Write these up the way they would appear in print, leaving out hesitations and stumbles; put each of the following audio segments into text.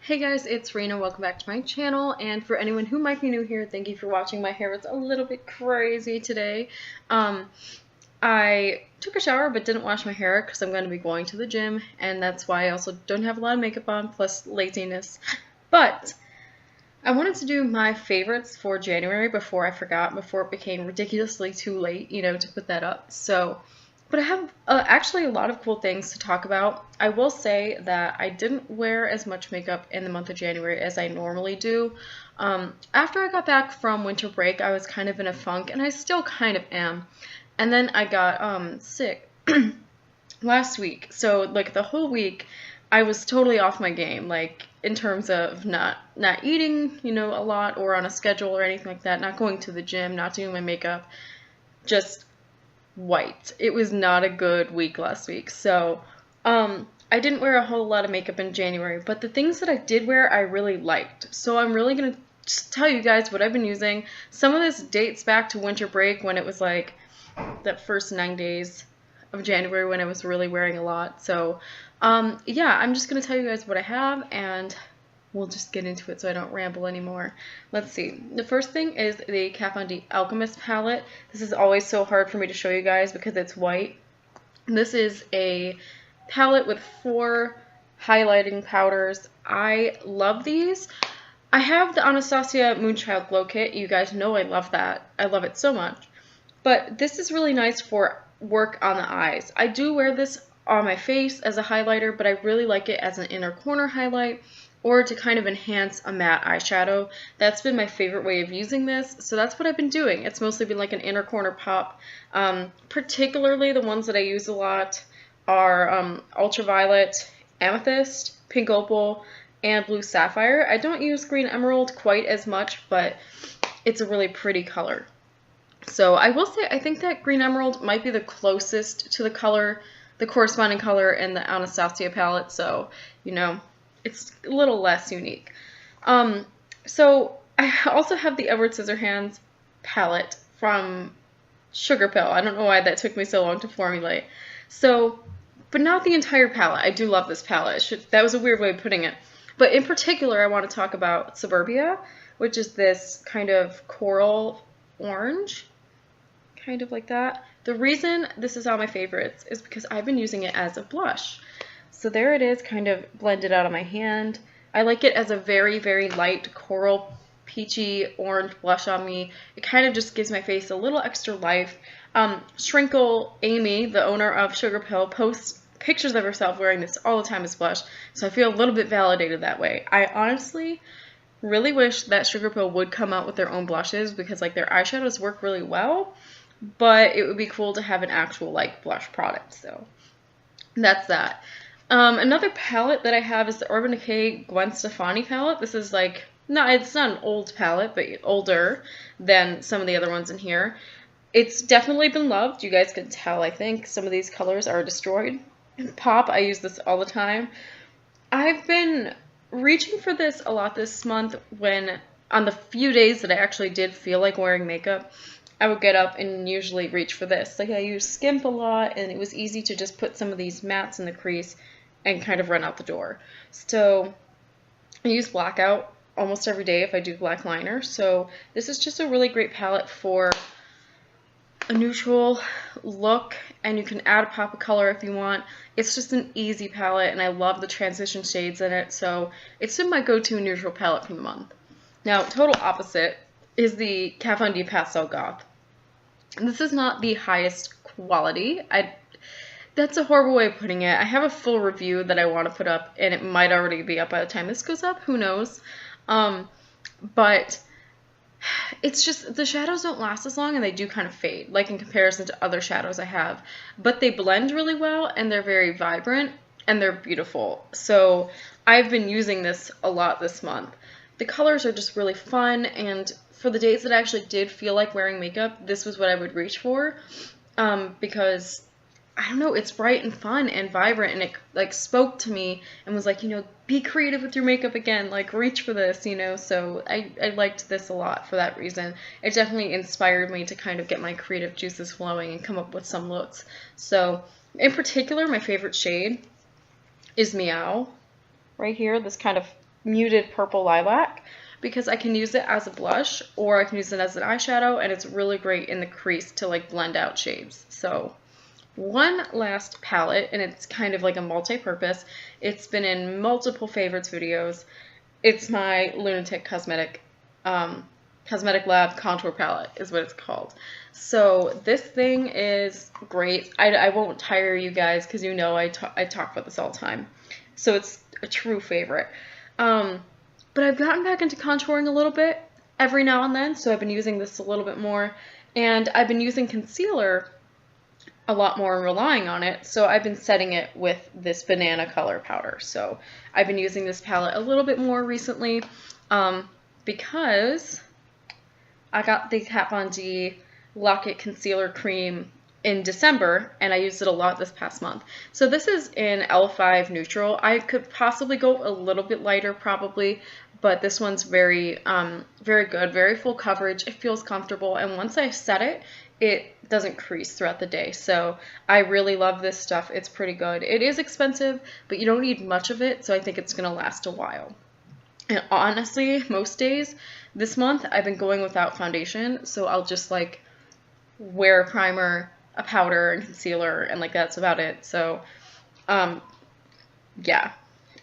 Hey guys, it's Rena. Welcome back to my channel, and for anyone who might be new here, thank you for watching. My hair was a little bit crazy today. I took a shower but didn't wash my hair because I'm going to be going to the gym, and that's why I also don't have a lot of makeup on, plus laziness. But I wanted to do my favorites for January before I forgot, before it became ridiculously too late, to put that up. But I have actually a lot of cool things to talk about. I will say that I didn't wear as much makeup in the month of January as I normally do. After I got back from winter break, I was kind of in a funk, and I still kind of am. And then I got sick last week. So like the whole week, I was totally off my game, like in terms of not eating, a lot or on a schedule or anything like that, not going to the gym, not doing my makeup, just white. It was not a good week last week. So I didn't wear a whole lot of makeup in January, but the things that I did wear I really liked. So I'm really going to just tell you guys what I've been using. Some of this dates back to winter break when it was like that first 9 days of January when I was really wearing a lot. So yeah, I'm just going to tell you guys what I have, and we'll just get into it so I don't ramble anymore. Let's see. The first thing is the Kat Von D Alchemist palette. This is always so hard for me to show you guys because it's white. This is a palette with 4 highlighting powders. I love these. I have the Anastasia Moonchild Glow Kit. You guys know I love that. I love it so much. But this is really nice for work on the eyes. I do wear this on my face as a highlighter, but I really like it as an inner corner highlight or to kind of enhance a matte eyeshadow. That's been my favorite way of using this, so that's what I've been doing. It's mostly been like an inner corner pop. Particularly the ones that I use a lot are Ultraviolet Amethyst, Pink Opal, and Blue Sapphire. I don't use Green Emerald quite as much, but it's a really pretty color. So I will say I think that Green Emerald might be the closest to the color, the corresponding color in the Anastasia palette, so, it's a little less unique. So I also have the Edward Scissorhands palette from Sugarpill. I don't know why that took me so long to formulate. So, but not the entire palette. I do love this palette. That was a weird way of putting it. But in particular, I want to talk about Suburbia, which is this kind of coral orange, kind of like that. The reason this is on my favorites is because I've been using it as a blush. So there it is, kind of blended out on my hand. I like it as a very, very light coral peachy orange blush on me. It kind of just gives my face a little extra life. Shrinkle Amy, the owner of Sugarpill, posts pictures of herself wearing this all the time as blush, so I feel a little bit validated that way. I honestly really wish that Sugarpill would come out with their own blushes because like their eyeshadows work really well, but it would be cool to have an actual like blush product. So that's that. Another palette that I have is the Urban Decay Gwen Stefani palette. This is like, it's not an old palette, but older than some of the other ones in here. It's definitely been loved. You guys can tell, I think. Some of these colors are destroyed. In Pop, I use this all the time. I've been reaching for this a lot this month when, on the few days that I actually did feel like wearing makeup, I would get up and usually reach for this. Like I use Skimp a lot, and it was easy to just put some of these mattes in the crease and kind of run out the door. So I use Blackout almost every day if I do black liner. So this is just a really great palette for a neutral look, and you can add a pop of color if you want. It's just an easy palette, and I love the transition shades in it, so it's been my go-to neutral palette for the month. Now, total opposite is the Kat Von D Pastel Goth. This is not the highest quality. That's a horrible way of putting it. I have a full review that I want to put up, and it might already be up by the time this goes up. Who knows? But it's just the shadows don't last as long, and they do kind of fade, like in comparison to other shadows I have. But they blend really well, and they're very vibrant, and they're beautiful. So I've been using this a lot this month. The colors are just really fun, and for the days that I actually did feel like wearing makeup, this was what I would reach for, because I don't know, it's bright and fun and vibrant, and it like spoke to me and was like, be creative with your makeup again, like reach for this, so I liked this a lot for that reason. It definitely inspired me to kind of get my creative juices flowing and come up with some looks. So in particular, my favorite shade is Meow right here, this kind of muted purple lilac because I can use it as a blush or I can use it as an eyeshadow, and it's really great in the crease to like blend out shades. So one last palette, and it's kind of like a multi-purpose. It's been in multiple favorites videos. It's my Lunatic Cosmetic Lab Contour Palette is what it's called. So this thing is great. I won't tire you guys because you know I talk about this all the time. So it's a true favorite. But I've gotten back into contouring a little bit every now and then, so I've been using this a little bit more. And I've been using concealer a lot more and relying on it, so I've been setting it with this banana color powder. So I've been using this palette a little bit more recently because I got the Kat Von D Lock It Concealer Cream in December, and I used it a lot this past month. So this is in L5 Neutral. I could possibly go a little bit lighter probably, but this one's very, very good, very full coverage. It feels comfortable, and once I set it, it doesn't crease throughout the day. So I really love this stuff. It's pretty good. It is expensive, but you don't need much of it, so I think it's going to last a while. And honestly, most days this month I've been going without foundation, so I'll just like wear a primer, a powder, and concealer, and like that's about it. So yeah,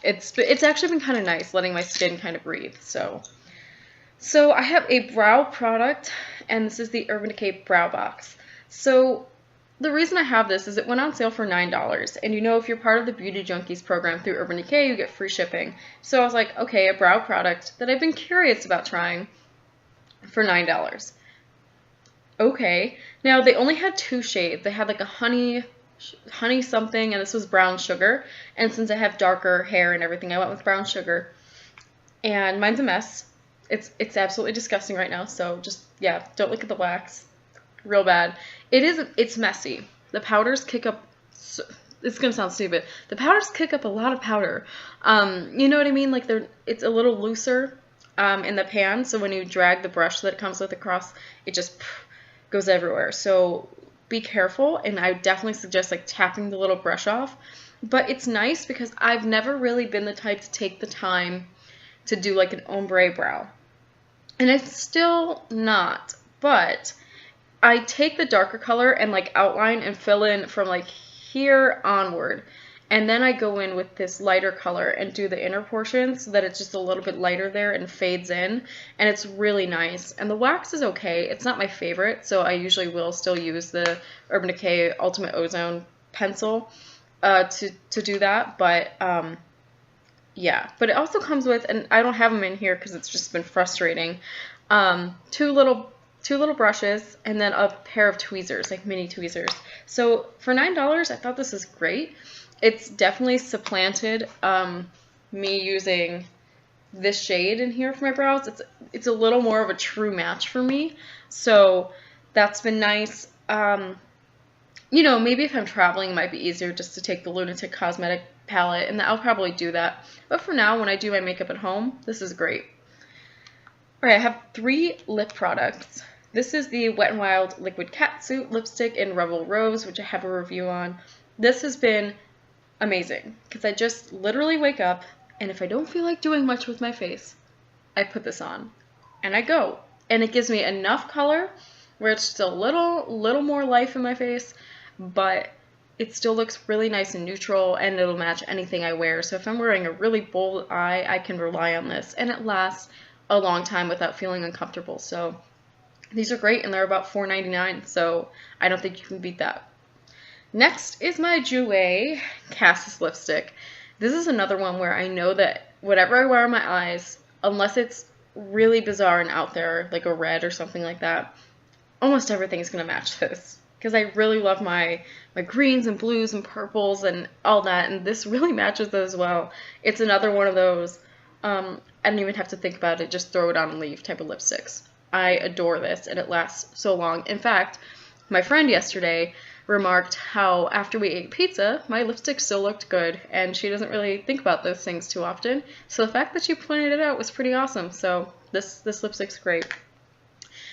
it's actually been kind of nice letting my skin kind of breathe. So I have a brow product, and this is the Urban Decay Brow Box. So the reason I have this is it went on sale for $9, and you know if you're part of the Beauty Junkies program through Urban Decay, you get free shipping. So I was like, okay, a brow product that I've been curious about trying for $9. Okay, now they only had 2 shades. They had like a honey something, and this was brown sugar. And since I have darker hair and everything, I went with brown sugar. And mine's a mess. It's absolutely disgusting right now. So just, yeah, don't look at the wax. Real bad. It's messy. The powders kick up. It's gonna sound stupid. The powders kick up a lot of powder. You know what I mean? Like it's a little looser in the pan. So when you drag the brush that it comes with across, it just goes everywhere. So be careful, and I definitely suggest like tapping the little brush off. But it's nice because I've never really been the type to take the time to do like an ombre brow, and it's still not, but I take the darker color and like outline and fill in from like here onward, and then I go in with this lighter color and do the inner portion so that it's just a little bit lighter there and fades in, and it's really nice. And the wax is okay. It's not my favorite, so I usually will still use the Urban Decay Ultimate Ozone pencil to do that, but yeah. But it also comes with, and I don't have them in here because it's just been frustrating, two little brushes and then a pair of tweezers, like mini tweezers. So for $9, I thought this is great. It's definitely supplanted me using this shade in here for my brows. It's a little more of a true match for me, so that's been nice. You know, maybe if I'm traveling, it might be easier just to take the Lunatic Cosmetic palette, and I'll probably do that. But for now, when I do my makeup at home, this is great. Alright, I have 3 lip products. This is the Wet n Wild Liquid Catsuit lipstick in Rebel Rose, which I have a review on. This has been amazing because I just literally wake up, and if I don't feel like doing much with my face, I put this on and I go. And it gives me enough color where it's just a little more life in my face, but it still looks really nice and neutral, and it'll match anything I wear. So if I'm wearing a really bold eye, I can rely on this, and it lasts a long time without feeling uncomfortable. So these are great, and they're about $4.99, so I don't think you can beat that. Next is my Jouer Cassis lipstick. This is another one where I know that whatever I wear on my eyes, unless it's really bizarre and out there, like a red or something like that, almost everything is going to match this. Because I really love my greens and blues and purples and all that, and this really matches those well. It's another one of those, I don't even have to think about it, just throw it on and leave type of lipsticks. I adore this, and it lasts so long. In fact, my friend yesterday remarked how after we ate pizza, my lipstick still looked good, and she doesn't really think about those things too often. So the fact that she pointed it out was pretty awesome. So this lipstick's great.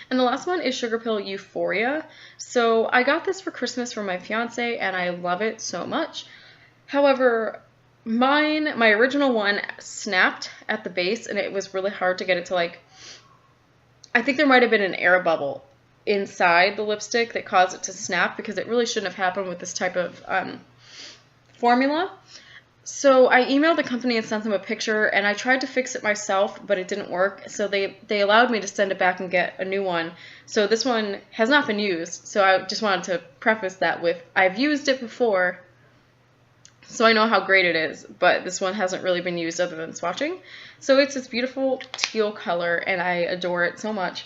And the last one is Sugarpill Euphoria. So I got this for Christmas for my fiance, and I love it so much. However, my original one snapped at the base, and it was really hard to get it to, like, I think there might have been an air bubble inside the lipstick that caused it to snap, because it really shouldn't have happened with this type of formula. So I emailed the company and sent them a picture, and I tried to fix it myself, but it didn't work. So they allowed me to send it back and get a new one. So this one has not been used. So I just wanted to preface that with, I've used it before, so I know how great it is, but this one hasn't really been used other than swatching. So it's this beautiful teal color, and I adore it so much.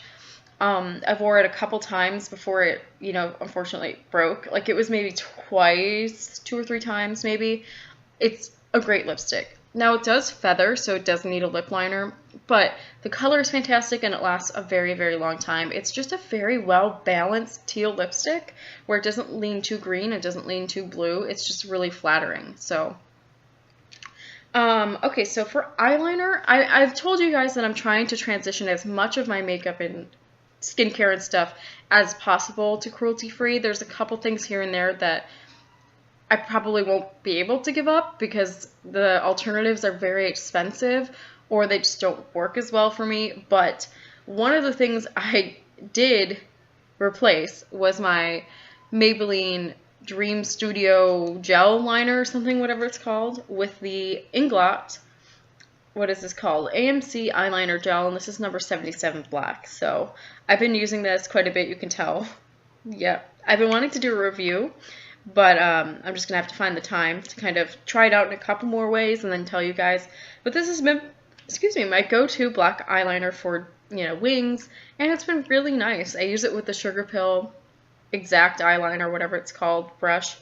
I've wore it a couple times before it, you know, unfortunately broke. Like, it was maybe twice, 2 or 3 times maybe. It's a great lipstick. Now, it does feather, so it does need a lip liner, but the color is fantastic and it lasts a very, very long time. It's just a very well-balanced teal lipstick where it doesn't lean too green, it doesn't lean too blue. It's just really flattering. So, okay, so for eyeliner, I've told you guys that I'm trying to transition as much of my makeup and skincare and stuff as possible to cruelty-free. There's a couple things here and there that I probably won't be able to give up because the alternatives are very expensive or they just don't work as well for me. But one of the things I did replace was my Maybelline Dream Studio Gel Liner or something, whatever it's called, with the Inglot. What is this called? AMC Eyeliner Gel, and this is number 77 Black. So I've been using this quite a bit, you can tell. Yep. I've been wanting to do a review, but I'm just going to have to find the time to kind of try it out in a couple more ways and then tell you guys. But this has been, excuse me, my go-to black eyeliner for, you know, wings, and it's been really nice. I use it with the Sugarpill Exact Eyeliner, whatever it's called, brush,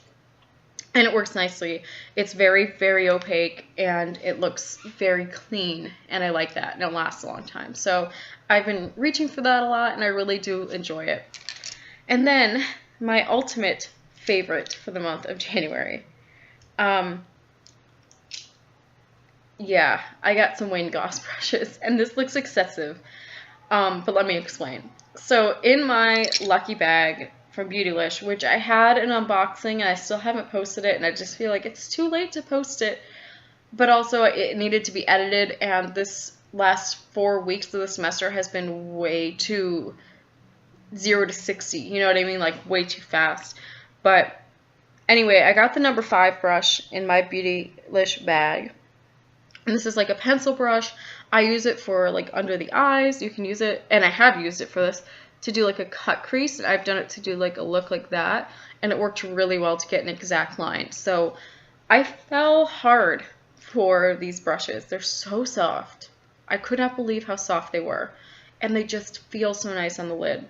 and it works nicely. It's very, very opaque, and it looks very clean, and I like that, and it lasts a long time. So I've been reaching for that a lot, and I really do enjoy it. And then my ultimate favorite for the month of January. Yeah, I got some Wayne Goss brushes, and this looks excessive, but let me explain. So in my lucky bag from Beautylish, which I had an unboxing and I still haven't posted it, and I just feel like it's too late to post it, but also it needed to be edited, and this last 4 weeks of the semester has been way too 0 to 60, you know what I mean, like way too fast. But anyway, I got the number 5 brush in my Beautylish bag, and this is like a pencil brush. I use it for like under the eyes. You can use it, and I have used it for this, to do like a cut crease, and I've done it to do like a look like that, and it worked really well to get an exact line. So I fell hard for these brushes. They're so soft. I could not believe how soft they were, and they just feel so nice on the lid.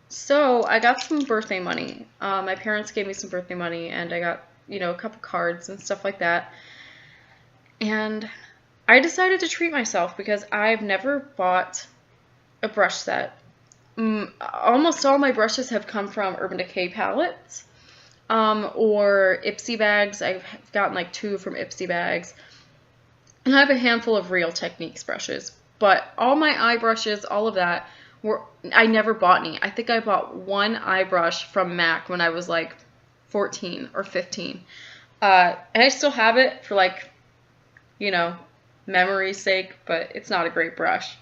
So I got some birthday money. My parents gave me some birthday money, and I got, you know, a couple cards and stuff like that. And I decided to treat myself because I've never bought a brush set. Almost all my brushes have come from Urban Decay palettes or Ipsy bags. I've gotten like 2 from Ipsy bags. And I have a handful of Real Techniques brushes. But all my eye brushes, all of that, I never bought any. I think I bought 1 eye brush from MAC when I was like 14 or 15. And I still have it for like, you know, memory's sake, but it's not a great brush.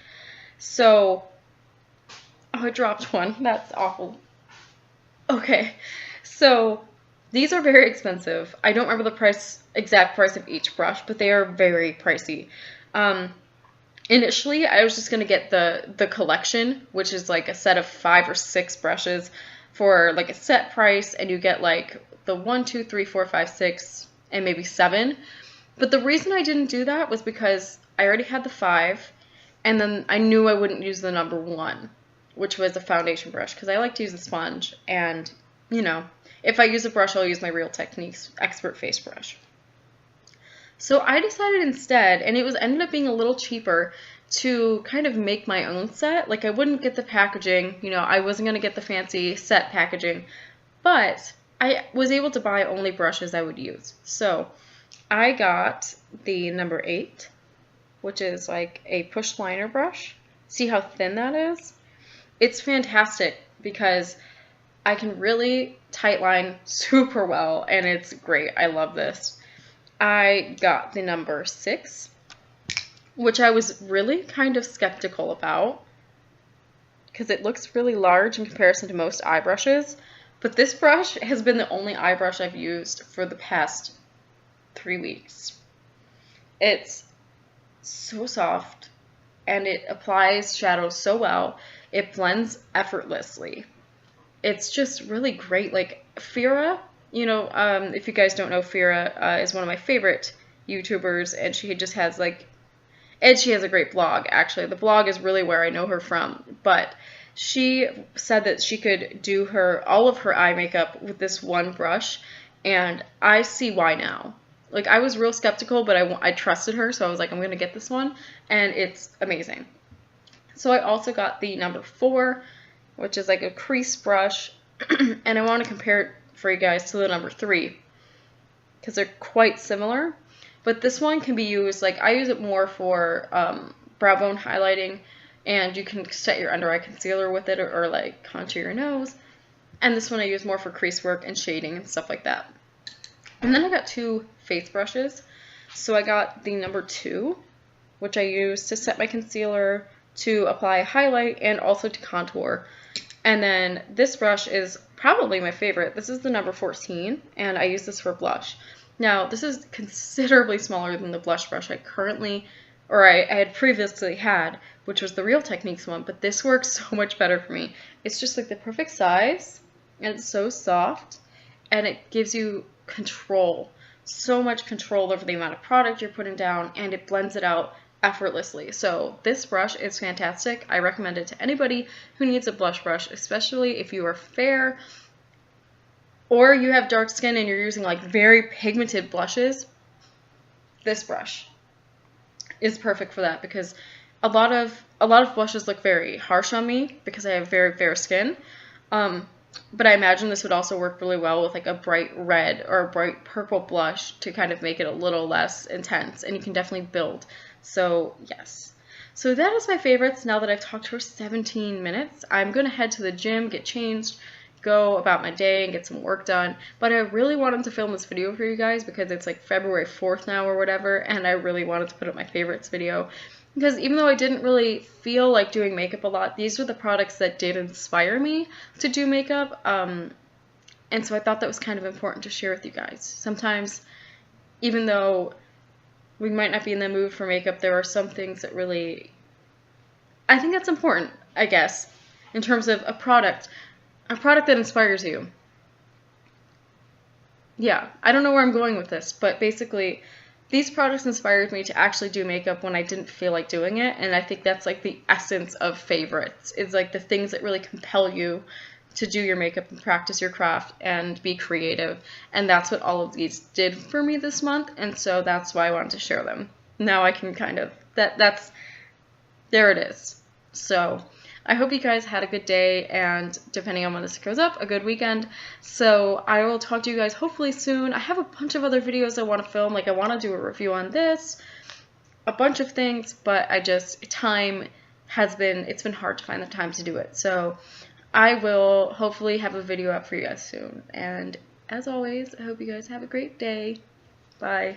So, oh, I dropped one. That's awful. Okay, so these are very expensive. I don't remember the exact price of each brush, but they are very pricey. Initially, I was just going to get the collection, which is like a set of 5 or 6 brushes for like a set price, and you get like the 1, 2, 3, 4, 5, 6, and maybe 7. But the reason I didn't do that was because I already had the 5, and then I knew I wouldn't use the number 1, which was a foundation brush, because I like to use a sponge, and, you know, if I use a brush, I'll use my Real Techniques Expert Face Brush. So I decided instead, and it ended up being a little cheaper, to kind of make my own set. Like, I wouldn't get the packaging, you know, I wasn't going to get the fancy set packaging, but I was able to buy only brushes I would use. So I got the number 8, which is like a push liner brush. See how thin that is? It's fantastic because I can really tight line super well, and it's great. I love this. I got the number 6, which I was really kind of skeptical about because it looks really large in comparison to most eye brushes. But this brush has been the only eye brush I've used for the past 3 weeks. It's so soft and it applies shadows so well. It blends effortlessly. It's just really great. Like Fira, you know, if you guys don't know, Fira is one of my favorite YouTubers, and she just has she has a great blog, actually. The blog is really where I know her from, but she said that she could do all of her eye makeup with this one brush, and I see why now. Like, I was real skeptical, but I trusted her, so I was like, I'm going to get this one, and it's amazing. So I also got the number 4, which is like a crease brush, and I want to compare it for you guys to the number 3, because they're quite similar. But this one can be used, like, I use it more for brow bone highlighting, and you can set your under eye concealer with it, or like contour your nose. And this one I use more for crease work and shading and stuff like that. And then I got 2 face brushes. So I got the number 2, which I use to set my concealer, to apply a highlight, and also to contour. And then this brush is probably my favorite. This is the number 14, and I use this for blush. Now, this is considerably smaller than the blush brush I had previously had, which was the Real Techniques one, but this works so much better for me. It's just like the perfect size, and it's so soft, and it gives you control, so much control over the amount of product you're putting down, and it blends it out effortlessly. So this brush is fantastic. I recommend it to anybody who needs a blush brush, especially if you are fair or you have dark skin and you're using like very pigmented blushes. This brush is perfect for that, because a lot of blushes look very harsh on me because I have very fair skin. But I imagine this would also work really well with like a bright red or a bright purple blush to kind of make it a little less intense, and you can definitely build. So yes. So that is my favorites. Now that I've talked for 17 minutes, I'm going to head to the gym, get changed, go about my day and get some work done. But I really wanted to film this video for you guys because it's like February 4th now or whatever, and I really wanted to put up my favorites video. Because even though I didn't really feel like doing makeup a lot, these were the products that did inspire me to do makeup. And so I thought that was kind of important to share with you guys. Sometimes, even though we might not be in the mood for makeup, there are some things that really, I think that's important, I guess, in terms of a product that inspires you. Yeah, I don't know where I'm going with this, but basically, these products inspired me to actually do makeup when I didn't feel like doing it, and I think that's like the essence of favorites. It's like the things that really compel you to do your makeup and practice your craft and be creative, and that's what all of these did for me this month, and so that's why I wanted to share them. Now I can kind of, there it is. So I hope you guys had a good day, and depending on when this goes up, a good weekend. So I will talk to you guys hopefully soon. I have a bunch of other videos I want to film. Like, I want to do a review on this, a bunch of things, but it's been hard to find the time to do it. So I will hopefully have a video up for you guys soon. And as always, I hope you guys have a great day. Bye.